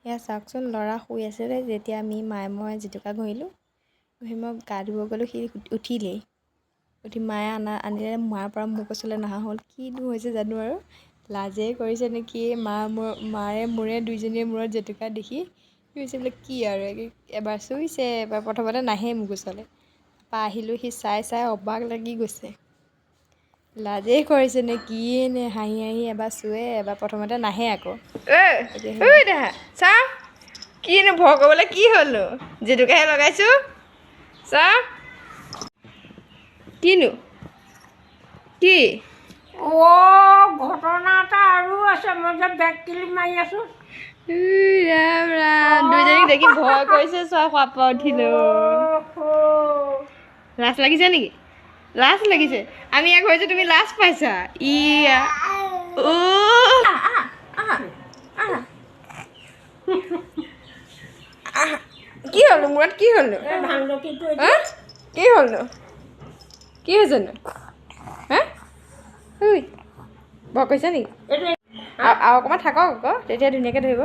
এয়া চাওকচোন, ল'ৰা শুই আছিলে যেতিয়া আমি মায়ে মই জেতুকা ঘঁহিলোঁ। ঘঁহি মই গা ধুব গ'লোঁ, সি উঠিলেই। উঠি মায়ে আনিলে, মাৰ পৰা মোৰ ওচৰলৈ নহা হ'ল। কিনো হৈছে জানো আৰু, লাজেই কৰিছে নেকি মাৰে মোৰে দুইজনীয়ে মূৰত জেতুকা দেখি কি হৈছে বোলে, কি আৰু এবাৰ চুইছে, এবাৰ প্ৰথমতে নাহে মোক ওচৰলৈ। তাৰপৰা আহিলোঁ, সি চাই চাই অবাক লাগি গৈছে। লাজেই কৰিছে নে কিয়ে নে, হাঁহি হাঁহি এবাৰ চুৱে, এবাৰ প্ৰথমতে নাহে আকৌ। দেখা চা, কিনো ভয় কৰিবলৈ কি হ'লনো, জেতুকাহে লগাইছোঁ চা। কিনো কি ঘটনা এটা আৰু আছে। মই যে বেক ক্লিপ মাৰি আছোঁ। ৰাম ৰাম, দুইজনীক দেখি ভয় কৰিছে চোৱা, খোৱাৰ পৰা উঠিলো। লাজ লাগিছে নেকি? লাজ লাগিছে? আমি ইয়াক কৈছোঁ, তুমি লাজ পাইছা? ইয়া কি হ'লনো, মূৰত কি হ'লনো? কি হ'লনো, কি হৈছেনো? হা ভয় কৰিছা নেকি? আৰু অকণমান থাকক আকৌ, তেতিয়া ধুনীয়াকৈ ধৰিব।